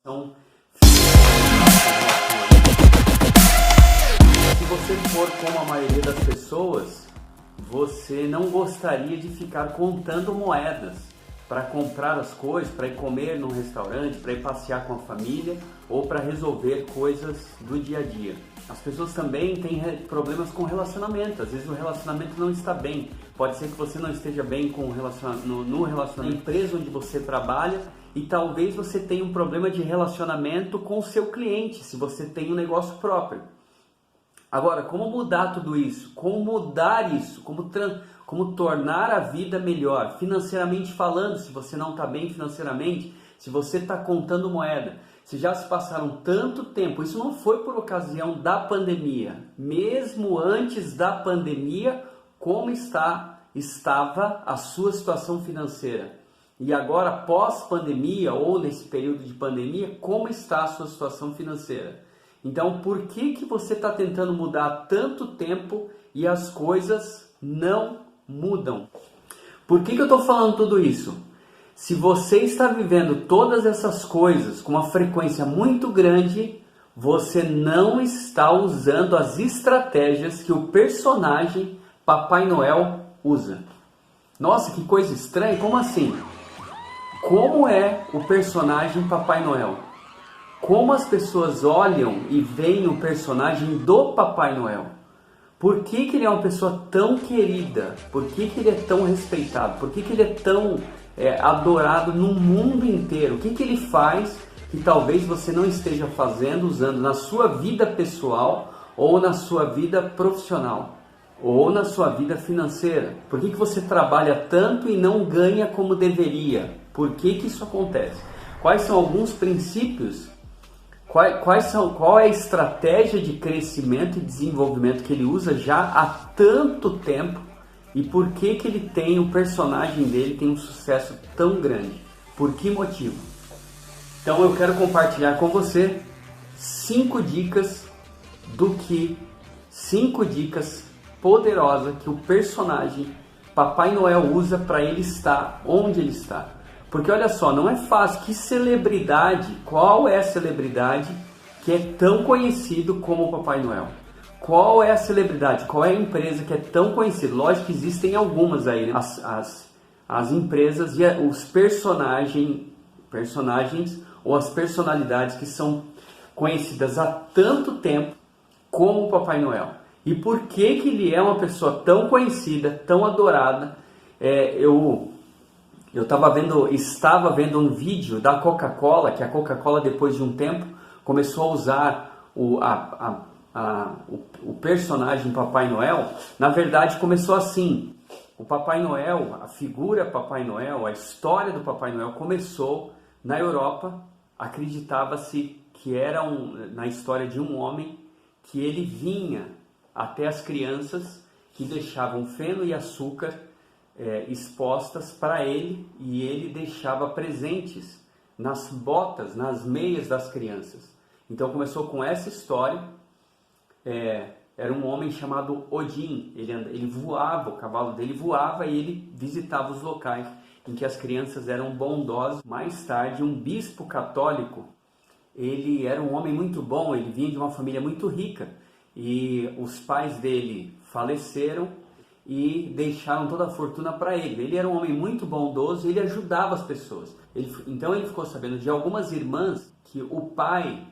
Então, se você for como a maioria das pessoas, você não gostaria de ficar contando moedas para comprar as coisas, para ir comer num restaurante, para ir passear com a família ou para resolver coisas do dia a dia. As pessoas também têm problemas com relacionamento, às vezes o relacionamento não está bem. Pode ser que você não esteja bem com no relacionamento, na empresa onde você trabalha, e talvez você tenha um problema de relacionamento com o seu cliente, se você tem um negócio próprio. Agora, como mudar tudo isso? Como mudar isso? Como tornar a vida melhor? Financeiramente falando, se você não está bem financeiramente, se você está contando moeda, se já se passaram tanto tempo, isso não foi por ocasião da pandemia. Mesmo antes da pandemia, como estava a sua situação financeira? E agora, pós-pandemia ou nesse período de pandemia, como está a sua situação financeira? Então, por que você está tentando mudar há tanto tempo e as coisas não mudam? Por que eu estou falando tudo isso? Se você está vivendo todas essas coisas com uma frequência muito grande, você não está usando as estratégias que o personagem Papai Noel usa. Nossa, que coisa estranha, como assim? Como é o personagem Papai Noel? Como as pessoas olham e veem o personagem do Papai Noel? Por que ele é uma pessoa tão querida? Por que ele é tão respeitado? Por que ele é tão adorado no mundo inteiro? O que ele faz que talvez você não esteja fazendo, usando na sua vida pessoal ou na sua vida profissional? Ou na sua vida financeira? Por que você trabalha tanto e não ganha como deveria? Por que isso acontece? Quais são alguns princípios? Qual é a estratégia de crescimento e desenvolvimento que ele usa já há tanto tempo? E por que ele tem, o personagem dele tem um sucesso tão grande? Por que motivo? Então eu quero compartilhar com você 5 dicas poderosas que o personagem Papai Noel usa para ele estar onde ele está. Porque olha só, não é fácil. Que celebridade, qual é a celebridade que é tão conhecido como o Papai Noel? Qual é a celebridade, qual é a empresa que é tão conhecida? Lógico que existem algumas aí, né? As empresas e os personagens ou as personalidades que são conhecidas há tanto tempo como o Papai Noel. E por que ele é uma pessoa tão conhecida, tão adorada? Eu estava vendo um vídeo da Coca-Cola, que a Coca-Cola, depois de um tempo, começou a usar o personagem Papai Noel. Na verdade, começou assim. O Papai Noel, a figura Papai Noel, a história do Papai Noel começou na Europa. Acreditava-se que era na história de um homem que ele vinha até as crianças que deixavam feno e açúcar expostas para ele, e ele deixava presentes nas botas, nas meias das crianças. Então começou com essa história. Era um homem chamado Odin. Ele voava, o cavalo dele voava e ele visitava os locais em que as crianças eram bondosas. Mais tarde, um bispo católico, ele era um homem muito bom, ele vinha de uma família muito rica e os pais dele faleceram e deixaram toda a fortuna para ele. Ele era um homem muito bondoso e ele ajudava as pessoas. Então ele ficou sabendo de algumas irmãs que o pai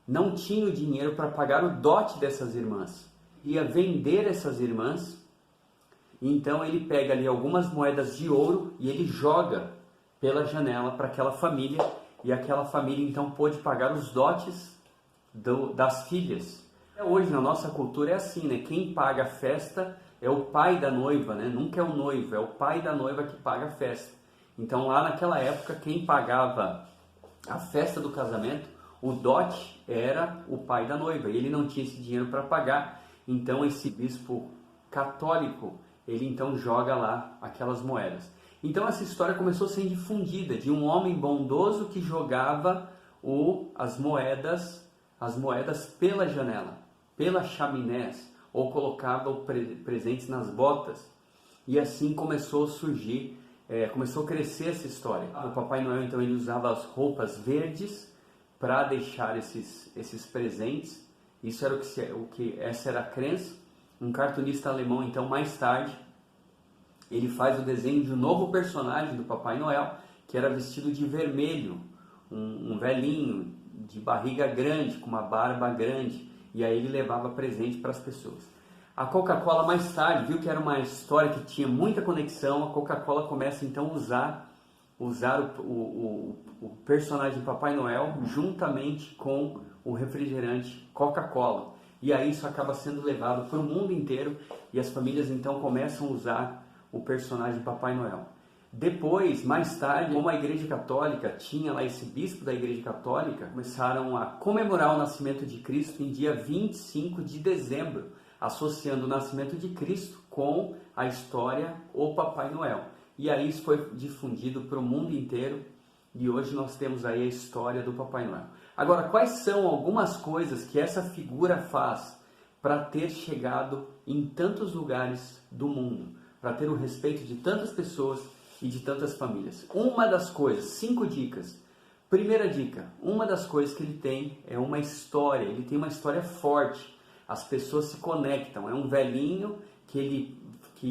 não tinha o dinheiro para pagar o dote dessas irmãs. Ia vender essas irmãs, então ele pega ali algumas moedas de ouro e ele joga pela janela para aquela família, e aquela família então pôde pagar os dotes das filhas. Hoje na nossa cultura é assim, né? Quem paga a festa é o pai da noiva, né? Nunca é o noivo, é o pai da noiva que paga a festa. Então lá naquela época, quem pagava a festa do casamento, o dote, era o pai da noiva. Ele não tinha esse dinheiro para pagar, então esse bispo católico, ele então joga lá aquelas moedas. Então essa história começou a ser difundida, de um homem bondoso que jogava as moedas pela janela, pelas chaminés, ou colocava presentes nas botas. E assim começou a surgir, começou a crescer essa história. O Papai Noel então ele usava as roupas verdes, para deixar esses presentes. Isso era essa era a crença. Um cartunista alemão, então, mais tarde, ele faz o desenho de um novo personagem do Papai Noel, que era vestido de vermelho, um velhinho de barriga grande, com uma barba grande, e aí ele levava presente para as pessoas. A Coca-Cola mais tarde viu que era uma história que tinha muita conexão. A Coca-Cola começa então a usar o personagem Papai Noel juntamente com o refrigerante Coca-Cola. E aí isso acaba sendo levado para o mundo inteiro e as famílias então começam a usar o personagem Papai Noel. Depois, mais tarde, como a Igreja Católica tinha lá esse bispo da Igreja Católica, começaram a comemorar o nascimento de Cristo em dia 25 de dezembro, associando o nascimento de Cristo com a história O Papai Noel. E aí isso foi difundido para o mundo inteiro e hoje nós temos aí a história do Papai Noel. Agora, quais são algumas coisas que essa figura faz para ter chegado em tantos lugares do mundo, para ter o respeito de tantas pessoas e de tantas famílias? Uma das coisas, 5 dicas. Primeira dica, uma das coisas que ele tem é uma história, ele tem uma história forte. As pessoas se conectam. É um velhinho que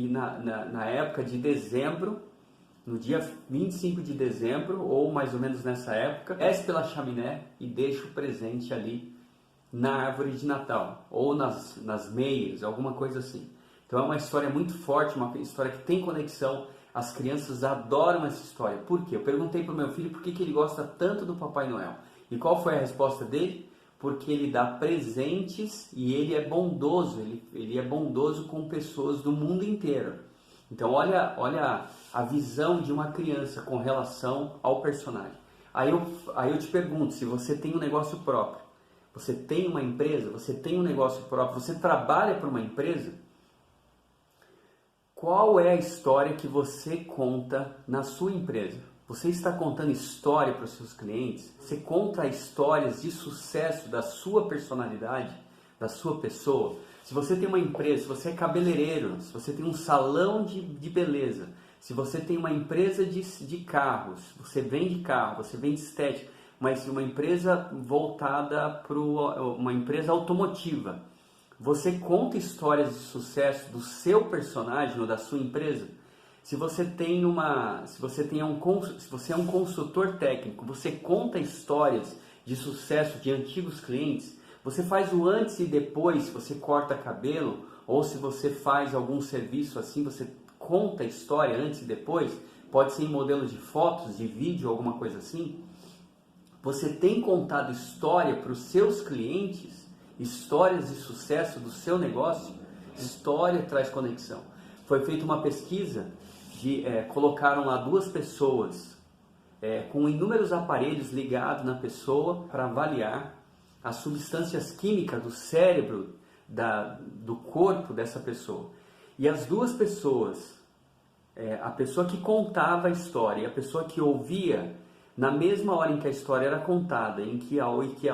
na época de dezembro, no dia 25 de dezembro, ou mais ou menos nessa época, desce pela chaminé e deixa o presente ali na árvore de Natal, ou nas meias, alguma coisa assim. Então é uma história muito forte, uma história que tem conexão. As crianças adoram essa história. Por quê? Eu perguntei para o meu filho por que ele gosta tanto do Papai Noel. E qual foi a resposta dele? Porque ele dá presentes e ele é bondoso. Ele é bondoso com pessoas do mundo inteiro. Então olha a visão de uma criança com relação ao personagem. Aí eu te pergunto, se você tem um negócio próprio, você tem uma empresa, você tem um negócio próprio, você trabalha para uma empresa, qual é a história que você conta na sua empresa? Você está contando história para os seus clientes? Você conta histórias de sucesso da sua personalidade, da sua pessoa? Se você tem uma empresa, se você é cabeleireiro, se você tem um salão de beleza, se você tem uma empresa de carros, você vende carro, você vende estética, mas uma empresa voltada para uma empresa automotiva, você conta histórias de sucesso do seu personagem ou da sua empresa? Se você é um consultor técnico, você conta histórias de sucesso de antigos clientes? Você faz o antes e depois, se você corta cabelo, ou se você faz algum serviço assim, você conta a história antes e depois? Pode ser em modelo de fotos, de vídeo, alguma coisa assim? Você tem contado história para os seus clientes? Histórias de sucesso do seu negócio? História traz conexão. Foi feita uma pesquisa, colocaram lá 2 pessoas com inúmeros aparelhos ligados na pessoa para avaliar as substâncias químicas do cérebro, do corpo dessa pessoa. E as 2 pessoas, a pessoa que contava a história e a pessoa que ouvia, na mesma hora em que a história era contada, em que a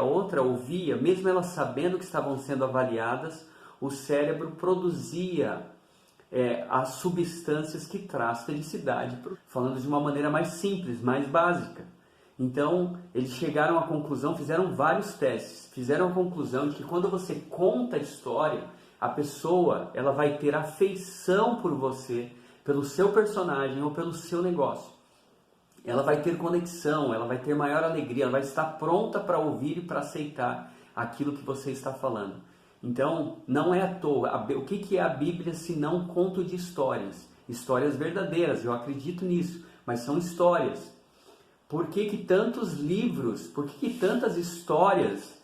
outra ouvia, mesmo elas sabendo que estavam sendo avaliadas, o cérebro produzia as substâncias que traz felicidade, falando de uma maneira mais simples, mais básica. Então, eles chegaram à conclusão, fizeram vários testes, fizeram a conclusão de que quando você conta a história, a pessoa ela vai ter afeição por você, pelo seu personagem ou pelo seu negócio. Ela vai ter conexão, ela vai ter maior alegria, ela vai estar pronta para ouvir e para aceitar aquilo que você está falando. Então, não é à toa. O que é a Bíblia se não conto de histórias? Histórias verdadeiras, eu acredito nisso, mas são histórias. Por que tantos livros, por que tantas histórias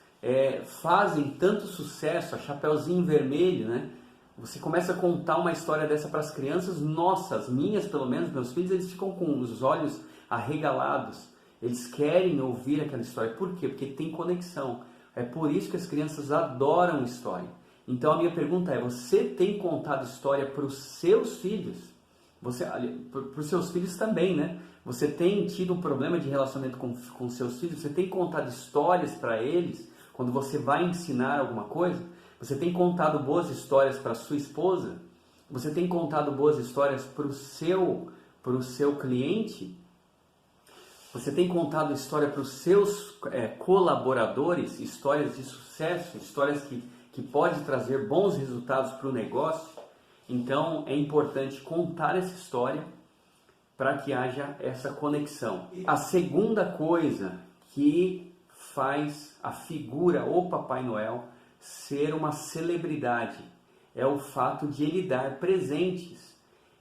fazem tanto sucesso? A Chapeuzinho Vermelho, né? Você começa a contar uma história dessa para as crianças, nossa, as minhas pelo menos, meus filhos, eles ficam com os olhos arregalados. Eles querem ouvir aquela história. Por quê? Porque tem conexão. É por isso que as crianças adoram história. Então a minha pergunta é, você tem contado história para os seus filhos? Para os seus filhos também, né? Você tem tido um problema de relacionamento com seus filhos? Você tem contado histórias para eles quando você vai ensinar alguma coisa? Você tem contado boas histórias para sua esposa? Você tem contado boas histórias para o seu cliente? Você tem contado história para os seus colaboradores, histórias de sucesso, histórias que podem trazer bons resultados para o negócio? Então é importante contar essa história para que haja essa conexão. A segunda coisa que faz a figura ou Papai Noel ser uma celebridade é o fato de ele dar presentes,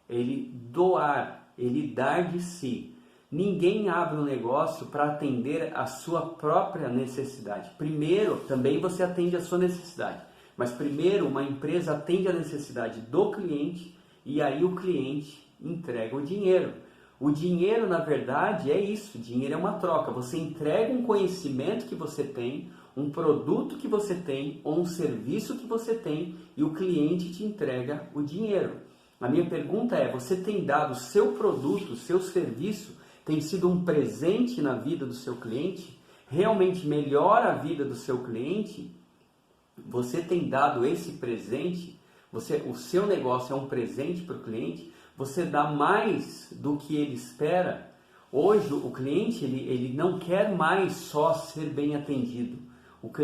ele doar, ele dar de si. Ninguém abre um negócio para atender a sua própria necessidade. Primeiro, também você atende a sua necessidade, mas primeiro uma empresa atende a necessidade do cliente e aí o cliente entrega o dinheiro. O dinheiro, na verdade, é isso. Dinheiro é uma troca. Você entrega um conhecimento que você tem, um produto que você tem ou um serviço que você tem e o cliente te entrega o dinheiro. A minha pergunta é, você tem dado o seu produto, o seu serviço, tem sido um presente na vida do seu cliente? Realmente melhora a vida do seu cliente? Você tem dado esse presente? O seu negócio é um presente para o cliente? Você dá mais do que ele espera? Hoje o cliente ele não quer mais só ser bem atendido.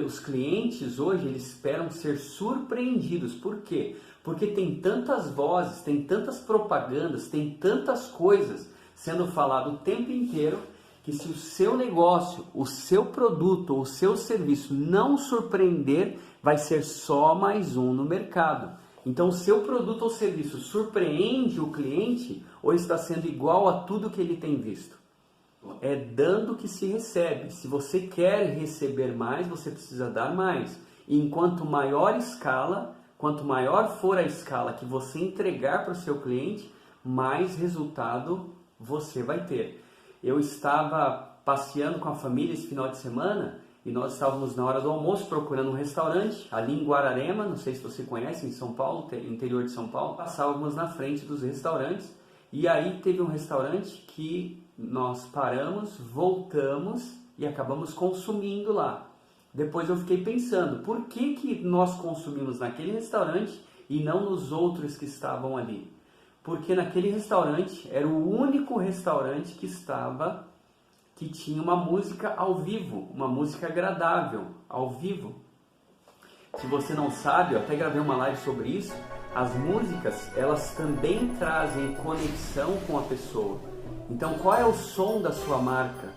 Os clientes hoje eles esperam ser surpreendidos. Por quê? Porque tem tantas vozes, tem tantas propagandas, tem tantas coisas sendo falado o tempo inteiro que se o seu negócio, o seu produto ou o seu serviço não surpreender, vai ser só mais um no mercado. Então, o seu produto ou serviço surpreende o cliente ou está sendo igual a tudo que ele tem visto? É dando que se recebe. Se você quer receber mais, você precisa dar mais. E enquanto maior escala, quanto maior for a escala que você entregar para o seu cliente, mais resultado você vai ter. Eu estava passeando com a família esse final de semana e nós estávamos na hora do almoço procurando um restaurante ali em Guararema, não sei se você conhece, em São Paulo, interior de São Paulo. Passávamos na frente dos restaurantes e aí teve um restaurante que nós paramos, voltamos e acabamos consumindo lá. Depois eu fiquei pensando, por que nós consumimos naquele restaurante e não nos outros que estavam ali? Porque naquele restaurante era o único restaurante que tinha uma música ao vivo, uma música agradável, ao vivo. Se você não sabe, eu até gravei uma live sobre isso, as músicas, elas também trazem conexão com a pessoa. Então, qual é o som da sua marca?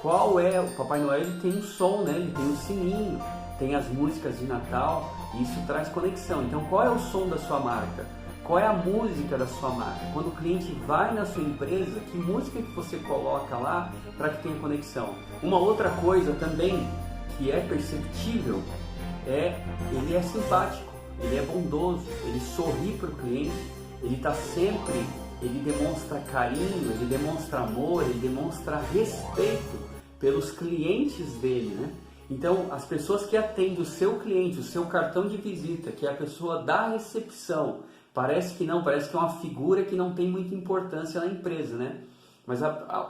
O Papai Noel ele tem um som, né? Ele tem um sininho, tem as músicas de Natal, e isso traz conexão. Então, qual é o som da sua marca? Qual é a música da sua marca? Quando o cliente vai na sua empresa, que música que você coloca lá para que tenha conexão? Uma outra coisa também que é perceptível ele é simpático, ele é bondoso, ele sorri para o cliente, ele demonstra carinho, ele demonstra amor, ele demonstra respeito pelos clientes dele, né? Então, as pessoas que atendem o seu cliente, o seu cartão de visita, que é a pessoa da recepção, parece que é uma figura que não tem muita importância na empresa, né? Mas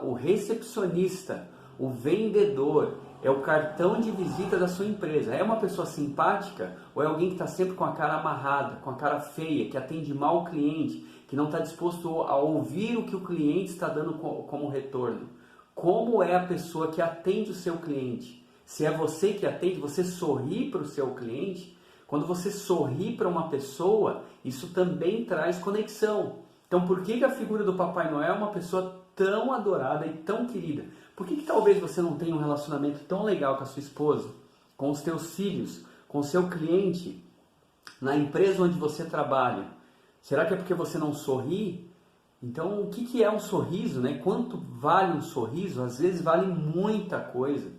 o recepcionista, o vendedor, é o cartão de visita da sua empresa. É uma pessoa simpática ou é alguém que está sempre com a cara amarrada, com a cara feia, que atende mal o cliente, que não está disposto a ouvir o que o cliente está dando como retorno? Como é a pessoa que atende o seu cliente? Se é você que atende, você sorri para o seu cliente? Quando você sorri para uma pessoa, isso também traz conexão. Então, por que a figura do Papai Noel é uma pessoa tão adorada e tão querida? Por que talvez você não tenha um relacionamento tão legal com a sua esposa, com os teus filhos, com o seu cliente, na empresa onde você trabalha? Será que é porque você não sorri? Então, o que é um sorriso, né? Quanto vale um sorriso? Às vezes vale muita coisa.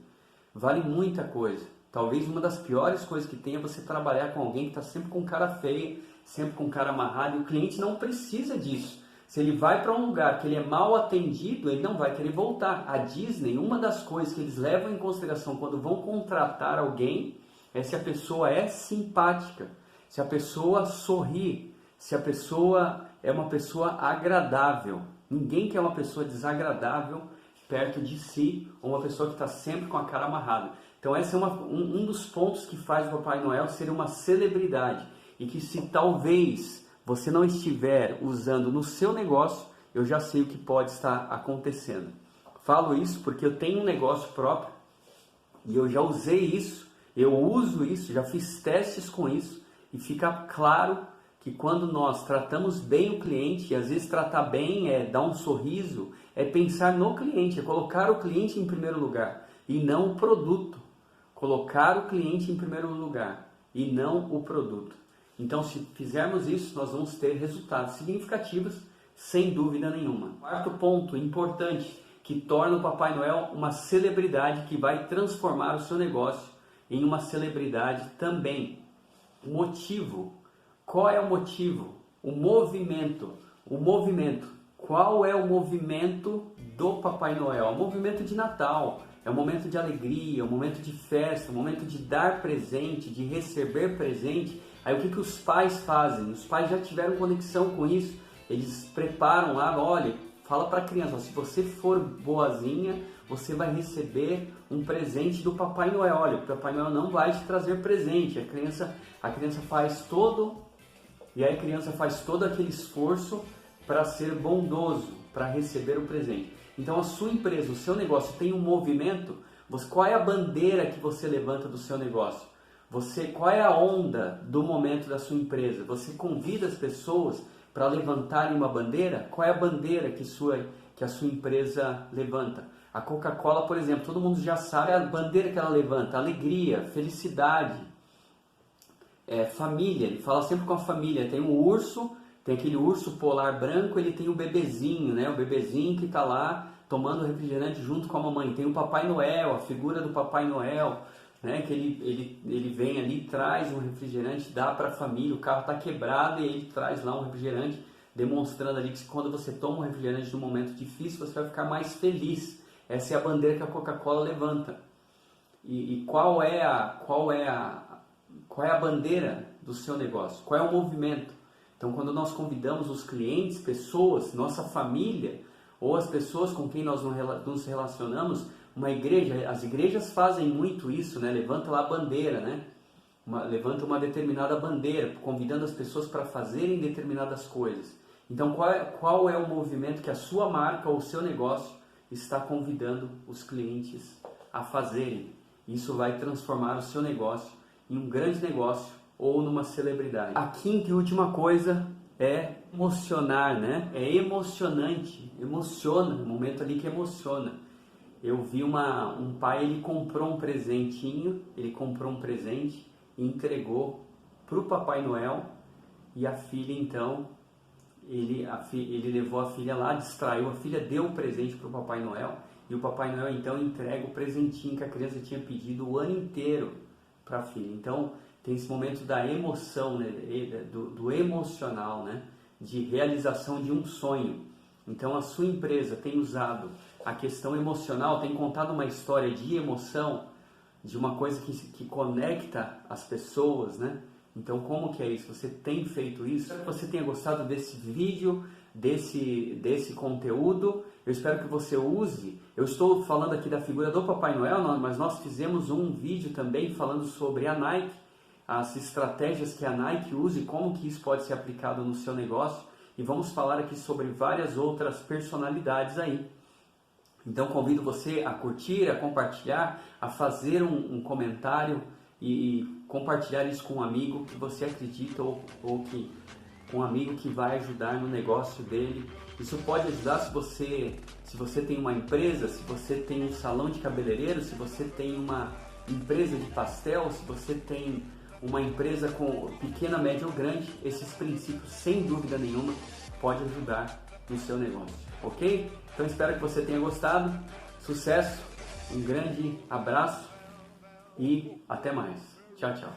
Vale muita coisa. Talvez uma das piores coisas que tem é você trabalhar com alguém que está sempre com cara feia, sempre com cara amarrado, e o cliente não precisa disso. Se ele vai para um lugar que ele é mal atendido, ele não vai querer voltar. A Disney, uma das coisas que eles levam em consideração quando vão contratar alguém é se a pessoa é simpática, se a pessoa sorri, se a pessoa é uma pessoa agradável. Ninguém quer uma pessoa desagradável perto de si, ou uma pessoa que está sempre com a cara amarrada. Então esse é um dos pontos que faz o Papai Noel ser uma celebridade, e que se talvez você não estiver usando no seu negócio, eu já sei o que pode estar acontecendo. Falo isso porque eu tenho um negócio próprio e eu já usei isso, eu uso isso, já fiz testes com isso e fica claro que quando nós tratamos bem o cliente, e às vezes tratar bem é dar um sorriso, é pensar no cliente, é colocar o cliente em primeiro lugar e não o produto. Colocar o cliente em primeiro lugar e não o produto. Então, se fizermos isso, nós vamos ter resultados significativos, sem dúvida nenhuma. Quarto ponto importante, que torna o Papai Noel uma celebridade que vai transformar o seu negócio em uma celebridade também. O motivo. Qual é o motivo? O movimento. O movimento. Qual é o movimento do Papai Noel? É o movimento de Natal. É um momento de alegria, um momento de festa, um momento de dar presente, de receber presente. Aí o que os pais fazem? Os pais já tiveram conexão com isso. Eles preparam lá, olha, fala para a criança, se você for boazinha, você vai receber um presente do Papai Noel. Olha, o Papai Noel não vai te trazer presente. A criança faz todo aquele esforço para ser bondoso, para receber o presente. Então a sua empresa, o seu negócio tem um movimento. Qual é a bandeira que você levanta do seu negócio? Qual é a onda do momento da sua empresa? Você convida as pessoas para levantarem uma bandeira? Qual é a bandeira que a sua empresa levanta? A Coca-Cola, por exemplo, todo mundo já sabe a bandeira que ela levanta: alegria, felicidade, família. Ele fala sempre com a família. Tem um urso, tem aquele urso polar branco, ele tem o bebezinho, né? O bebezinho que está lá tomando refrigerante junto com a mamãe. Tem o Papai Noel, a figura do Papai Noel, né? Que ele vem ali, traz um refrigerante, dá para a família. O carro está quebrado e ele traz lá um refrigerante, demonstrando ali que quando você toma um refrigerante num momento difícil, você vai ficar mais feliz. Essa é a bandeira que a Coca-Cola levanta. E qual é a bandeira do seu negócio? Qual é o movimento? Então, quando nós convidamos os clientes, pessoas, nossa família, ou as pessoas com quem nós nos relacionamos, uma igreja, as igrejas fazem muito isso, né? Levanta lá a bandeira, né? Levanta uma determinada bandeira, convidando as pessoas para fazerem determinadas coisas. Então, qual é o movimento que a sua marca ou o seu negócio está convidando os clientes a fazerem? Isso vai transformar o seu negócio em um grande negócio ou numa celebridade. A quinta e última coisa é emocionar, né? É emocionante, emociona, um momento ali que emociona. Eu vi um pai, ele comprou um presentinho, ele comprou um presente e entregou para o Papai Noel, e a filha então, ele levou a filha lá, distraiu a filha, deu o presente para o Papai Noel, e o Papai Noel então entrega o presentinho que a criança tinha pedido o ano inteiro para a filha. Então tem esse momento da emoção, né? do emocional, né? De realização de um sonho. Então a sua empresa tem usado a questão emocional, tem contado uma história de emoção, de uma coisa que conecta as pessoas, né? Então como que é isso? Você tem feito isso? Espero que você tenha gostado desse vídeo, desse conteúdo. Eu espero que você use. Eu estou falando aqui da figura do Papai Noel, mas nós fizemos um vídeo também falando sobre a Nike, as estratégias que a Nike usa e como que isso pode ser aplicado no seu negócio. E vamos falar aqui sobre várias outras personalidades aí. Então convido você a curtir, a compartilhar, a fazer um comentário e compartilhar isso com um amigo que você acredita ou que um amigo que vai ajudar no negócio dele. Isso pode ajudar se você tem uma empresa, se você tem um salão de cabeleireiro, se você tem uma empresa de pastel, se você tem uma empresa com pequena, média ou grande. Esses princípios, sem dúvida nenhuma, podem ajudar no seu negócio, ok? Então espero que você tenha gostado. Sucesso, um grande abraço e até mais. Tchau, tchau.